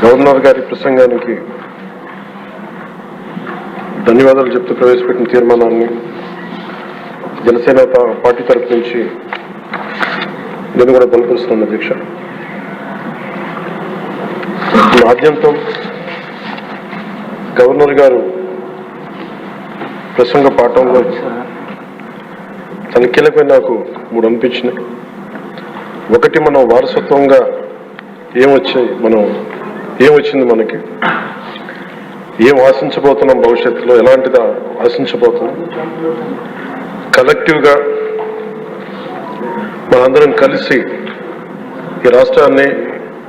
Governor గారి ప్రసంగానికి ధన్యవాదాలు చెప్తూ ప్రవేశపెట్టిన తీర్మానాన్ని జనసేన పార్టీ తరఫు నుంచి నేను కూడా బలపరుస్తున్నాను. అధ్యక్ష, ఆద్యంతం గవర్నర్ గారు ప్రసంగ పాఠంలో తన కీలకమైన నాకు 3 అనిపించినాయి. ఒకటి, మనం వారసత్వంగా ఏమొచ్చింది, మనకి ఏం ఆశించబోతున్నాం, భవిష్యత్తులో ఎలాంటిది ఆశించబోతున్నాం, కలెక్టివ్గా మనందరం కలిసి ఈ రాష్ట్రాన్ని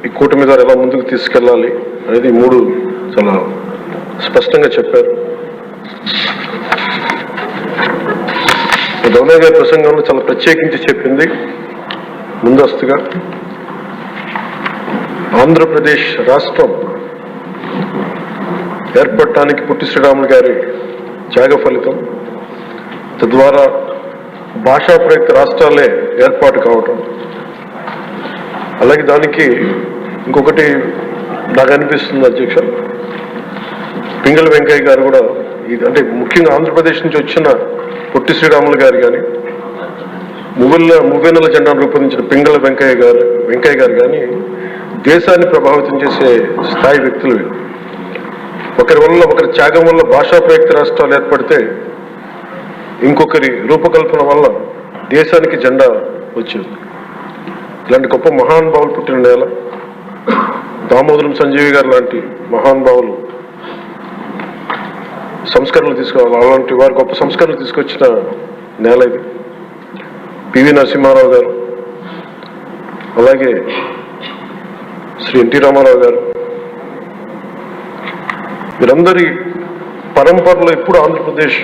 ఈ కూటమి ద్వారా ఎలా ముందుకు తీసుకెళ్ళాలి అనేది 3 చాలా స్పష్టంగా చెప్పారు. గవర్నర్ గారి ప్రసంగంలో చాలా ప్రత్యేకించి చెప్పింది ముందస్తుగా ఆంధ్రప్రదేశ్ రాష్ట్రం ఏర్పడటానికి పొట్టి శ్రీరాములు గారి త్యాగ ఫలితం, తద్వారా భాషా ప్రయుక్త రాష్ట్రాలే ఏర్పాటు కావటం. అలాగే దానికి ఇంకొకటి నాకు అనిపిస్తుంది అధ్యక్ష, పింగళ వెంకయ్య గారు కూడా అంటే ముఖ్యంగా ఆంధ్రప్రదేశ్ నుంచి వచ్చిన పొట్టి శ్రీరాములు గారు కానీ, మువ్వెన్నెల జెండాను రూపొందించిన పింగళ వెంకయ్య గారు కానీ దేశాన్ని ప్రభావితం చేసే స్థాయి వ్యక్తులు. ఒకరి త్యాగం వల్ల భాషా ప్రయుక్త రాష్ట్రాలు ఏర్పడితే ఇంకొకరి రూపకల్పన వల్ల దేశానికి జెండా వచ్చింది. ఇలాంటి గొప్ప మహానుభావులు పుట్టిన నేల. దామోదరం సంజీవి గారు లాంటి మహానుభావులు సంస్కరణలు తీసుకోవాలి, అలాంటి వారు గొప్ప సంస్కరణలు తీసుకొచ్చిన నేల ఇది. పివి నరసింహారావు గారు, అలాగే శ్రీ ఎన్టీ రామారావు గారు, వీరందరి పరంపరలో ఎప్పుడు ఆంధ్రప్రదేశ్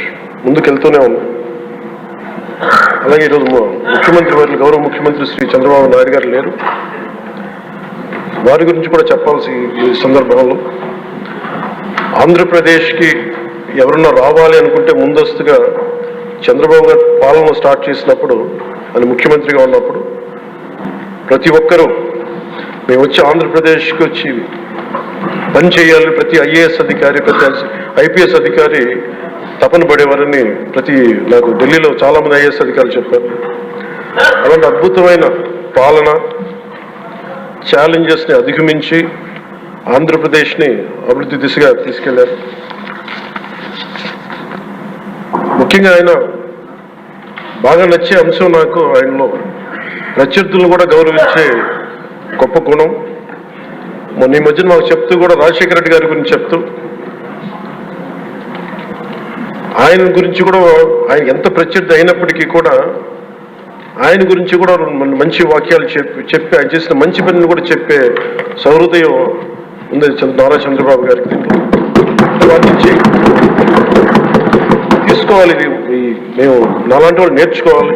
ముందుకెళ్తూనే ఉంది. అలాగే ఈరోజు ముఖ్యమంత్రి వారి గౌరవ ముఖ్యమంత్రి శ్రీ చంద్రబాబు నాయుడు గారు లేరు, వారి గురించి కూడా చెప్పాల్సి ఈ సందర్భంలో. ఆంధ్రప్రదేశ్కి ఎవరన్నా రావాలి అనుకుంటే ముందస్తుగా చంద్రబాబు గారు పాలన స్టార్ట్ చేసినప్పుడు, ఆయన ముఖ్యమంత్రిగా ఉన్నప్పుడు ప్రతి ఒక్కరూ మేము వచ్చి ఆంధ్రప్రదేశ్కి వచ్చి పని చేయాలి, ప్రతి ఐఏఎస్ అధికారి, ప్రతి ఐపీఎస్ అధికారి తపన పడేవారని నాకు ఢిల్లీలో చాలా మంది ఐఏఎస్ అధికారులు చెప్పారు. అలాంటి అద్భుతమైన పాలన, ఛాలెంజెస్ని అధిగమించి ఆంధ్రప్రదేశ్ని అభివృద్ధి దిశగా తీసుకెళ్లారు. ముఖ్యంగా ఆయన బాగా నచ్చే అంశం నాకు ఆయనలో ప్రత్యర్థులను కూడా గౌరవించే గొప్ప గుణం. మొన్న ఈ మధ్యన మాకు చెప్తూ కూడా రాజశేఖర రెడ్డి గారి గురించి చెప్తూ ఆయన గురించి కూడా, ఆయన ఎంత ప్రత్యర్థి అయినప్పటికీ కూడా ఆయన గురించి కూడా మంచి వాక్యాలు చెప్పి ఆయన చేసిన మంచి పనిని కూడా చెప్పే సౌహృదయం ఉంది నారా చంద్రబాబు గారికి. వాటి నుంచి తీసుకోవాలి, మేము నాలాంటి వాళ్ళు నేర్చుకోవాలి,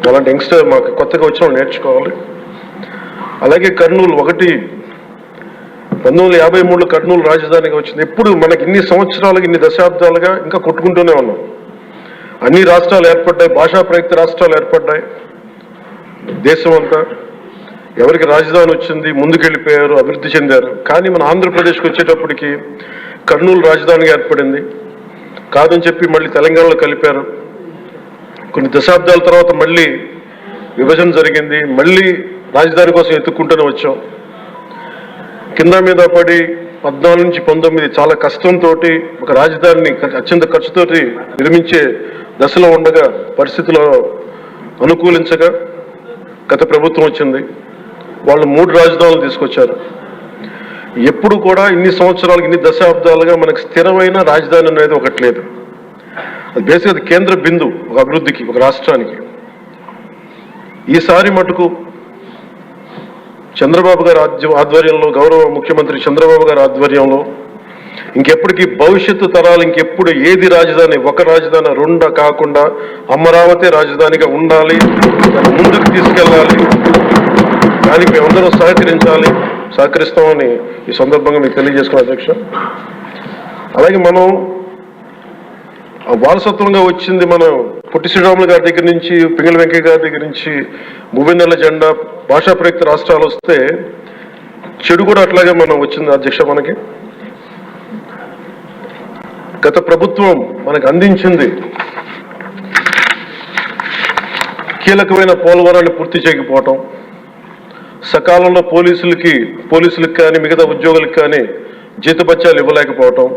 అలాంటి యంగ్స్టర్ మాకు కొత్తగా వచ్చిన వాళ్ళు నేర్చుకోవాలి. అలాగే కర్నూలు 1953లో కర్నూలు రాజధానిగా వచ్చింది. ఎప్పుడు మనకి ఇన్ని సంవత్సరాలుగా, ఇన్ని దశాబ్దాలుగా ఇంకా కొట్టుకుంటూనే ఉన్నాం. అన్ని రాష్ట్రాలు ఏర్పడ్డాయి, భాషా ప్రయుక్త రాష్ట్రాలు ఏర్పడ్డాయి. దేశం అంతా ఎవరికి రాజధాని వచ్చింది ముందుకెళ్ళిపోయారు, అభివృద్ధి చెందారు. కానీ మన ఆంధ్రప్రదేశ్కి వచ్చేటప్పటికి కర్నూలు రాజధానిగా ఏర్పడింది. కాదని చెప్పి మళ్ళీ తెలంగాణలో కలిపారు. కొన్ని దశాబ్దాల తర్వాత మళ్ళీ విభజన జరిగింది, మళ్ళీ రాజధాని కోసం ఎత్తుక్కుంటూనే వచ్చాం. కింద మీద పడి 14 నుంచి 19 చాలా కష్టంతో ఒక రాజధానిని అత్యంత ఖర్చుతోటి నిర్మించే దశలో ఉండగా పరిస్థితులు అనుకూలించగా గత ప్రభుత్వం వచ్చింది. వాళ్ళు 3 రాజధానులు తీసుకొచ్చారు. ఎప్పుడు కూడా ఇన్ని సంవత్సరాలు, ఇన్ని దశాబ్దాలుగా మనకు స్థిరమైన రాజధాని అనేది ఒకటి లేదు. అది బేసిక్గా అది కేంద్ర బిందు ఒక అభివృద్ధికి, ఒక రాష్ట్రానికి. ఈసారి మటుకు చంద్రబాబు గారి ఆధ్వర్యంలో, గౌరవ ముఖ్యమంత్రి చంద్రబాబు గారి ఆధ్వర్యంలో ఇంకెప్పటికీ భవిష్యత్తు తరాలు ఇంకెప్పుడు ఏది రాజధాని, ఒక రాజధాని 2 కాకుండా అమరావతి రాజధానిగా ఉండాలి, ముందుకు తీసుకెళ్ళాలి. దానికి మేమందరం సహకరిస్తామని ఈ సందర్భంగా మీకు తెలియజేసుకున్నాం అధ్యక్ష. అలాగే మనం వారసత్వంగా వచ్చింది, మనం పొట్టి శ్రీరాములు గారి దగ్గర నుంచి, పింగళ వెంకయ్య గారి దగ్గర నుంచి మువ్వెన్నెల జెండా, భాషా ప్రయుక్త రాష్ట్రాలు వస్తే చెడు కూడా అట్లాగే మనం వచ్చింది అధ్యక్ష. మనకి గత ప్రభుత్వం మనకు అందించింది కీలకమైన పోలవరాన్ని పూర్తి చేయకపోవటం, సకాలంలో పోలీసులకు కానీ మిగతా ఉద్యోగులకు కానీ జీతభత్యాలు ఇవ్వలేకపోవటం,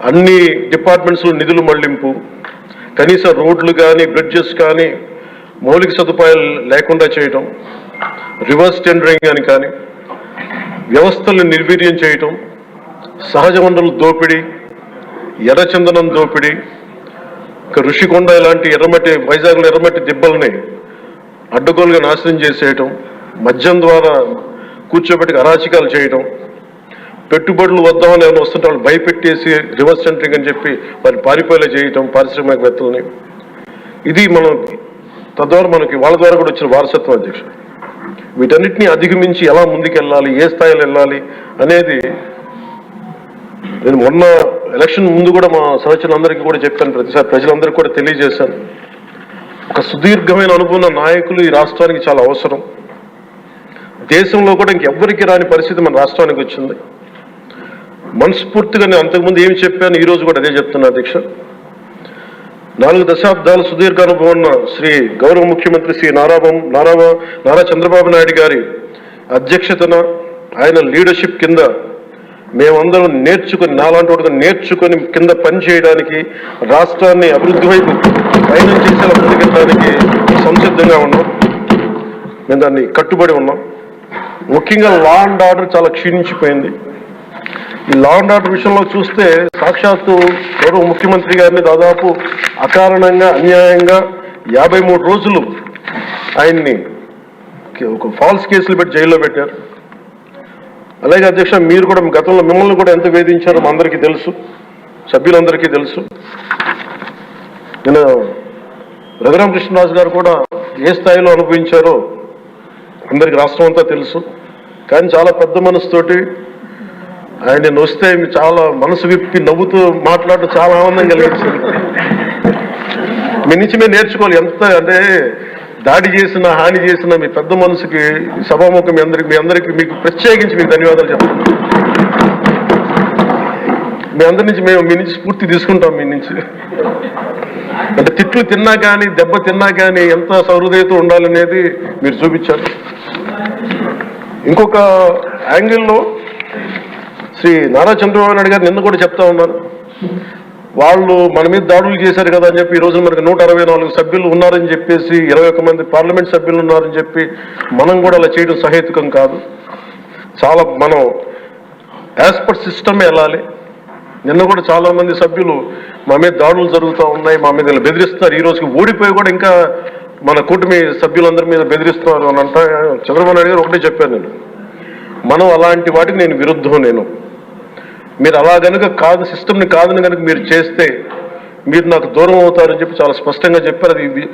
అన్ని డిపార్ట్మెంట్స్లో నిధులు మళ్లింపు, కనీస రోడ్లు కానీ బ్రిడ్జెస్ కానీ మౌలిక సదుపాయాలు లేకుండా చేయటం, రివర్స్ టెండరింగ్ అని కానీ వ్యవస్థలను నిర్వీర్యం చేయటం, సహజ వనరుల దోపిడీ, ఎర్రచందనం దోపిడీ, ఋషికొండ ఇలాంటి వైజాగ్లో ఎర్రమట్టి దిబ్బల్ని అడ్డగోలుగా నాశనం చేసేయటం, మద్యం ద్వారా కూర్చోబెట్టి అరాచకాలు చేయటం, పెట్టుబడులు వద్దామని ఏమైనా వస్తుంటే వాళ్ళు భయపెట్టేసి రివర్స్ టెండరింగ్ అని చెప్పి వారిని పారిపోయేలా చేయటం పారిశ్రామికవేత్తలని. ఇది మనం తద్వారా మనకి వాళ్ళ ద్వారా కూడా వచ్చిన వారసత్వం అధ్యక్షుడు. వీటన్నిటిని అధిగమించి ఎలా ముందుకెళ్ళాలి, ఏ స్థాయిలో వెళ్ళాలి అనేది నేను మొన్న ఎలక్షన్ ముందు కూడా మా సహచరులందరికీ కూడా చెప్పాను, ప్రతిసారి ప్రజలందరికీ కూడా తెలియజేశాను. ఒక సుదీర్ఘమైన అనుభవం నాయకులు ఈ రాష్ట్రానికి చాలా అవసరం. దేశంలో కూడా ఇంకెవ్వరికి రాని పరిస్థితి మన రాష్ట్రానికి వచ్చింది. మనస్ఫూర్తిగా నేను అంతకుముందు ఏమి చెప్పాను, ఈరోజు కూడా అదే చెప్తున్నా అధ్యక్ష. 4 దశాబ్దాల సుదీర్ఘ అనుభవం ఉన్న శ్రీ గౌరవ ముఖ్యమంత్రి శ్రీ నారా చంద్రబాబు నాయుడు గారి అధ్యక్షతన ఆయన లీడర్షిప్ కింద మేమందరం నాలాంటి వాటిగా నేర్చుకొని కింద పనిచేయడానికి, రాష్ట్రాన్ని అభివృద్ధి వైపు ప్రయాణం చేసేలా ముందుకెళ్ళడానికి సంసిద్ధంగా ఉన్నాం. మేము దాన్ని కట్టుబడి ఉన్నాం. ముఖ్యంగా లా అండ్ ఆర్డర్ చాలా క్షీణించిపోయింది. ఈ లా అండ్ ఆర్డర్ విషయంలో చూస్తే సాక్షాత్తు గౌరవ ముఖ్యమంత్రి గారిని దాదాపు అకారణంగా అన్యాయంగా 53 రోజులు ఆయన్ని ఒక ఫాల్స్ కేసులు పెట్టి జైల్లో పెట్టారు. అలాగే అధ్యక్ష, మీరు కూడా గతంలో మిమ్మల్ని కూడా ఎంత వేధించారో మా అందరికీ తెలుసు, సభ్యులందరికీ తెలుసు. నేను రఘురామకృష్ణరాజు గారు కూడా ఏ స్థాయిలో అనుభవించారో అందరికి రాష్ట్రం అంతా తెలుసు. కానీ చాలా పెద్ద మనసుతోటి ఆయన వస్తే చాలా మనసు విప్పి నవ్వుతూ మాట్లాడటం చాలా ఆనందం కలిగించింది. మీ నుంచి మేము నేర్చుకోవాలి. ఎంత అంటే దాడి చేసిన, హాని చేసిన మీ పెద్ద మనసుకి సభాముఖం మీ అందరికీ మీకు ప్రత్యేకించి మీకు ధన్యవాదాలు చెప్తాను. మీ అందరి నుంచి మీ నుంచి స్ఫూర్తి తీసుకుంటాం. మీ నుంచి అంటే తిట్లు తిన్నా కానీ, దెబ్బ తిన్నా కానీ ఎంత సహృదయతో ఉండాలనేది మీరు చూపించారు. ఇంకొక యాంగిల్లో శ్రీ నారా చంద్రబాబు నాయుడు గారు నిన్న కూడా చెప్తా ఉన్నారు, వాళ్ళు మన మీద దాడులు చేశారు కదా అని చెప్పి ఈ రోజు మనకు 164 సభ్యులు ఉన్నారని చెప్పేసి 21 మంది పార్లమెంట్ సభ్యులు ఉన్నారని చెప్పి మనం కూడా అలా చేయడం సహేతుకం కాదు. చాలా మనం యాజ్ పర్ సిస్టమే వెళ్ళాలి. నిన్న కూడా చాలా మంది సభ్యులు మా మీద దాడులు జరుగుతూ ఉన్నాయి, మా మీద బెదిరిస్తున్నారు, ఈ రోజుకి ఓడిపోయి కూడా ఇంకా మన కూటమి సభ్యులందరి మీద బెదిరిస్తున్నారు అని అంట. చంద్రబాబు నాయుడు గారు ఒకటే చెప్పాను, మనం అలాంటి వాటికి నేను విరుద్ధం. మీరు అలా కనుక కాదు, సిస్టమ్ని కాదని కనుక మీరు చేస్తే మీరు నాకు దూరం అవుతారని చెప్పి చాలా స్పష్టంగా చెప్పారు. అది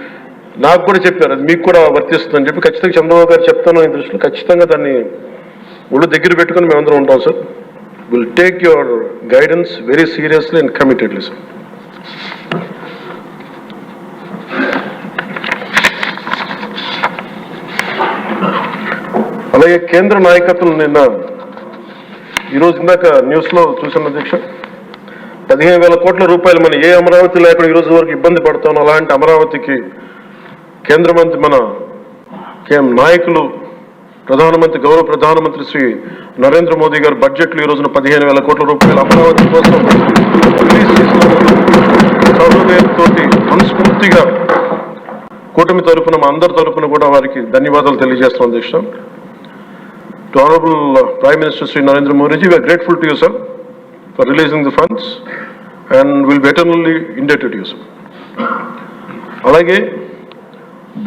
నాకు కూడా చెప్పారు, అది మీకు కూడా వర్తిస్తుందని చెప్పి ఖచ్చితంగా చంద్రబాబు గారు చెప్తాను. ఈ దృష్టిలో ఖచ్చితంగా దాన్ని ఒళ్ళు దగ్గర పెట్టుకుని మేమందరం ఉంటాం sir. Will take your guidance very seriously and committedly sir. అలాగే కేంద్ర నాయకత్వం నిన్న ఈరోజు ఇందాక న్యూస్లో చూసిన అధ్యక్ష, 15,000 కోట్ల రూపాయలు మన ఏ అమరావతి లేకుండా ఈరోజు వరకు ఇబ్బంది పడతాం. అలాంటి అమరావతికి కేంద్ర మంత్రి మన నాయకులు గౌరవ ప్రధానమంత్రి శ్రీ నరేంద్ర మోదీ గారు బడ్జెట్లో ఈ రోజున 15,000 కోట్ల రూపాయలు అమరావతి కోసం రిలీజ్ చేసిన సౌలభ్యంతో మనస్ఫూర్తిగా కూటమి తరఫున మా అందరి తరఫున కూడా వారికి ధన్యవాదాలు తెలియజేస్తాం అధ్యక్ష. To Honorable Prime Minister Sri Narendra Modi ji, we are grateful to you, sir, for releasing the funds and will be eternally indebted to you, sir. అలాగే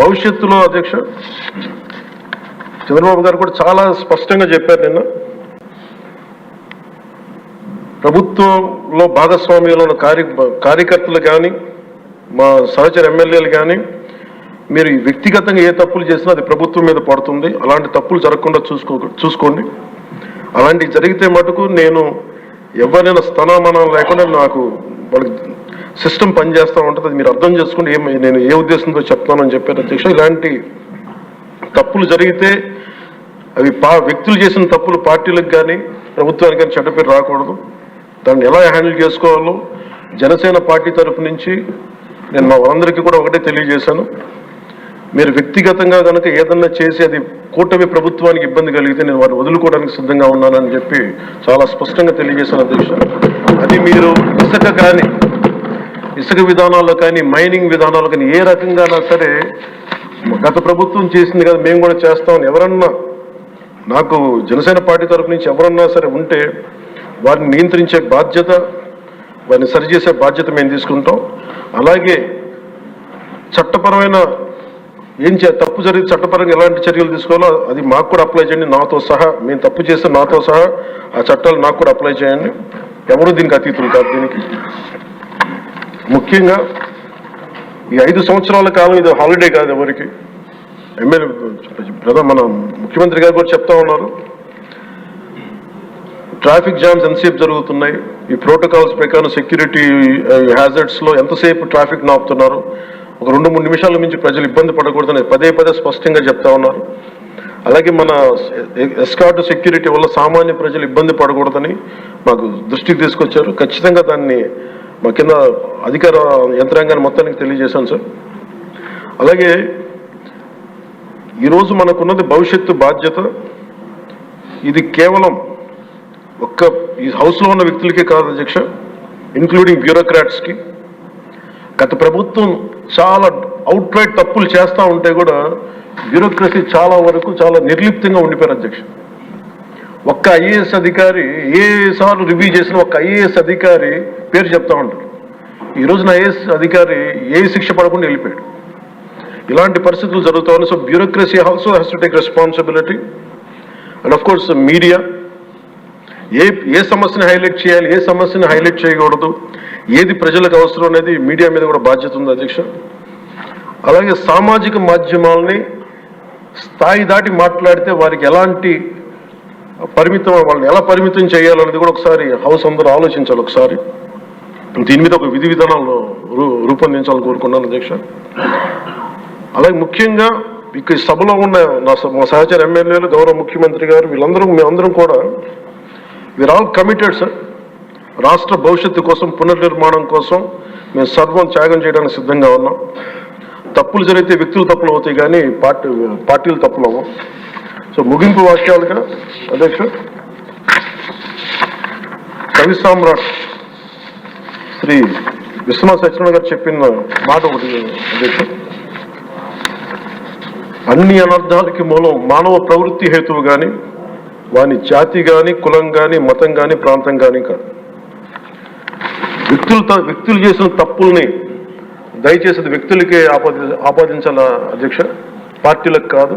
భవిష్యత్తులో అధ్యక్ష చంద్రబాబు గారు కూడా చాలా స్పష్టంగా చెప్పారు నిన్న, ప్రభుత్వంలో భాగస్వామ్యంలో ఉన్న కార్యకర్తలు కానీ మా సహచర ఎమ్మెల్యేలు కానీ మీరు వ్యక్తిగతంగా ఏ తప్పులు చేసినా అది ప్రభుత్వం మీద పడుతుంది. అలాంటి తప్పులు జరగకుండా చూసుకోండి. అలాంటివి జరిగితే మటుకు నేను ఎవరైనా స్థానమానం లేకుండా నాకు వాళ్ళకి సిస్టమ్ పనిచేస్తూ ఉంటుంది, అది మీరు అర్థం చేసుకోండి నేను ఏ ఉద్దేశంతో చెప్తానని చెప్పారు అధ్యక్ష. ఇలాంటి తప్పులు జరిగితే అవి వ్యక్తులు చేసిన తప్పులు పార్టీలకు కానీ ప్రభుత్వానికి కానీ చెడ్డ పేరు రాకూడదు. దాన్ని ఎలా హ్యాండిల్ చేసుకోవాలో జనసేన పార్టీ తరఫు నుంచి నేను మా అందరికీ కూడా ఒకటే తెలియజేశాను. మీరు వ్యక్తిగతంగా కనుక ఏదన్నా చేసి అది కూటమి ప్రభుత్వానికి ఇబ్బంది కలిగితే నేను వారిని వదులుకోవడానికి సిద్ధంగా ఉన్నానని చెప్పి చాలా స్పష్టంగా తెలియజేశాను అధ్యక్ష. అది మీరు ఇసుక విధానాల్లో కానీ మైనింగ్ విధానాల్లో కానీ ఏ రకంగానా సరే గత ప్రభుత్వం చేసింది కదా మేము కూడా చేస్తామని ఎవరన్నా నాకు జనసేన పార్టీ తరఫు నుంచి ఎవరన్నా సరే ఉంటే వారిని నియంత్రించే బాధ్యత, వారిని సరిచేసే బాధ్యత మేము తీసుకుంటాం. అలాగే చట్టపరమైన తప్పు జరిగి చట్టపరంగా ఎలాంటి చర్యలు తీసుకోవాలో అది మాకు కూడా అప్లై చేయండి, నాతో సహా. మేము తప్పు చేస్తే నాతో సహా ఆ చట్టాలు నాకు కూడా అప్లై చేయండి. ఎవరు దీనికి అతీతులు కాదు. దీనికి ముఖ్యంగా ఈ 5 సంవత్సరాల కాలం ఇది హాలిడే కాదు ఎవరికి. మన ముఖ్యమంత్రి గారు కూడా చెప్తా ఉన్నారు, ట్రాఫిక్ జామ్స్ ఎంతసేపు జరుగుతున్నాయి, ఈ ప్రోటోకాల్స్ ప్రకారం సెక్యూరిటీ హ్యాజర్డ్స్లో ఎంతసేపు ట్రాఫిక్ నాపుతున్నారు, ఒక 2-3 నిమిషాల నుంచి ప్రజలు ఇబ్బంది పడకూడదని పదే స్పష్టంగా చెప్తా ఉన్నారు. అలాగే మన ఎస్కార్ట్ సెక్యూరిటీ వల్ల సామాన్య ప్రజలు ఇబ్బంది పడకూడదని మాకు దృష్టికి తీసుకొచ్చారు. ఖచ్చితంగా దాన్ని మా కింద అధికార యంత్రాంగాన్ని మొత్తానికి తెలియజేశాను సార్. అలాగే ఈరోజు మనకున్నది భవిష్యత్తు బాధ్యత. ఇది కేవలం ఈ హౌస్లో ఉన్న వ్యక్తులకే కాదు అధ్యక్ష, ఇంక్లూడింగ్ బ్యూరోక్రాట్స్కి. గత ప్రభుత్వం చాలా అవుట్ రైట్ తప్పులు చేస్తూ ఉంటే కూడా బ్యూరోక్రసీ చాలా వరకు చాలా నిర్లిప్తంగా ఉండిపోయారు అధ్యక్ష. ఒక్క ఐఏఎస్ అధికారి ఏసార్లు రివ్యూ చేసిన ఒక్క ఐఏఎస్ అధికారి పేరు చెప్తా ఉంటారు. ఈ రోజున ఐఏఎస్ అధికారి శిక్ష పడకుండా వెళ్ళిపోయాడు. ఇలాంటి పరిస్థితులు జరుగుతూ ఉన్నాయి. So bureaucracy also has to take responsibility. And of course media ఏ సమస్యని హైలైట్ చేయాలి, ఏ సమస్యని హైలైట్ చేయకూడదు, ఏది ప్రజలకు అవసరం అనేది మీడియా మీద కూడా బాధ్యత ఉంది అధ్యక్ష. అలాగే సామాజిక మాధ్యమాలని స్థాయి దాటి మాట్లాడితే వారికి ఎలాంటి వాళ్ళని ఎలా పరిమితం చేయాలనేది కూడా ఒకసారి హౌస్ అందరూ ఆలోచించాలి. ఒకసారి దీని మీద ఒక విధి విధానాలను రూపొందించాలని కోరుకున్నాను అధ్యక్ష. అలాగే ముఖ్యంగా ఇక్కడ సభలో ఉన్న మా సహచర ఎమ్మెల్యేలు, గౌరవ ముఖ్యమంత్రి గారు, మేమందరం కూడా వీఆర్ ఆల్ కమిటెడ్ సార్. రాష్ట్ర భవిష్యత్తు కోసం, పునర్నిర్మాణం కోసం మేము సర్వం త్యాగం చేయడానికి సిద్ధంగా ఉన్నాం. తప్పులు జరిగితే వ్యక్తులు తప్పులు అవుతాయి కానీ పార్టీలు తప్పులు అవ్వం. సో ముగింపు వాక్యాలుగా అధ్యక్ష, కవి సామ్రాట్ శ్రీ విశ్వనాథ సత్యనారాయణ గారు చెప్పిన మాట ఒకటి అధ్యక్ష, అన్ని అనర్థాలకి మూలం మానవ ప్రవృత్తి హేతువు కానీ వాని జాతి కానీ, కులం కానీ, మతం కానీ, ప్రాంతం కానీ కాదు. వ్యక్తులు చేసిన తప్పుల్ని దయచేసి వ్యక్తులకే ఆపాదించాల అధ్యక్ష, పార్టీలకు కాదు.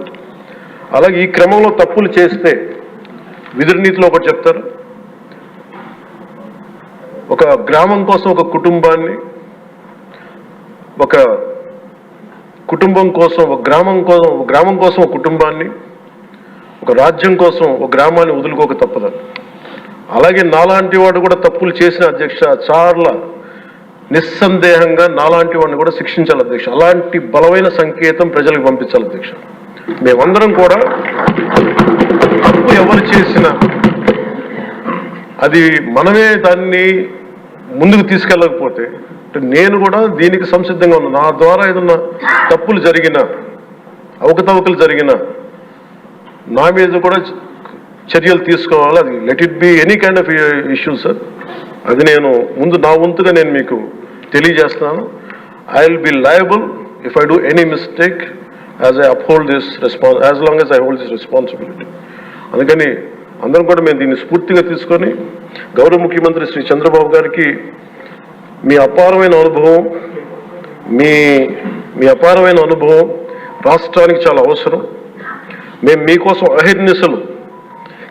అలాగే ఈ క్రమంలో తప్పులు చేస్తే విధి నీతిలో ఒకటి చెప్తారు, ఒక గ్రామం కోసం ఒక కుటుంబాన్ని, ఒక కుటుంబం కోసం ఒక గ్రామం కోసం ఒక కుటుంబాన్ని, ఒక రాజ్యం కోసం ఒక గ్రామాన్ని వదులుకోక తప్పదు. అలాగే నాలాంటి వాడు కూడా తప్పులు చేసిన అధ్యక్ష చాలా నిస్సందేహంగా నాలాంటి వాడిని కూడా శిక్షించాలి అధ్యక్ష. అలాంటి బలమైన సంకేతం ప్రజలకు పంపించాలి అధ్యక్ష. మేమందరం కూడా తప్పు ఎవరు చేసినా అది మనమే దాన్ని ముందుకు తీసుకెళ్ళకపోతే, నేను కూడా దీనికి సంసిద్ధంగా ఉన్నాను. నా ద్వారా ఏదన్నా తప్పులు జరిగినా, అవకతవకలు జరిగినా నా మీద కూడా చర్యలు తీసుకోవాలి. అది let it be any kind of issues sir. అది నేను నా వంతుగా నేను మీకు తెలియజేస్తున్నాను. I will be liable if I do any mistake as I uphold this as long as I hold this responsibility. అందుకని అందరం కూడా మేము దీన్ని స్ఫూర్తిగా తీసుకొని గౌరవ ముఖ్యమంత్రి శ్రీ చంద్రబాబు గారికి మీ అపారమైన అనుభవం రాష్ట్రానికి చాలా అవసరం. మేము మీకోసం అహిర్నిశలు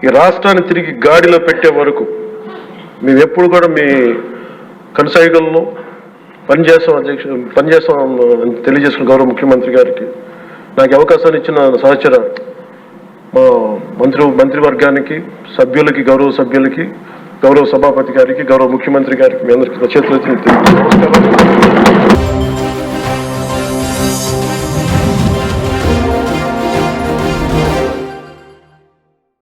ఈ రాష్ట్రాన్ని తిరిగి గాడిలో పెట్టే వరకు మేము ఎప్పుడు కూడా మీ కనసాయిగల్లో పనిచేస్తాం తెలియజేసుకున్న గౌరవ ముఖ్యమంత్రి గారికి, నాకు అవకాశాన్ని ఇచ్చిన సహచర మా మంత్రివర్గానికి, సభ్యులకి, గౌరవ సభ్యులకి, గౌరవ సభాపతి గారికి, గౌరవ ముఖ్యమంత్రి గారికి మీ అందరికీ చేతులెత్తి నమస్కారం.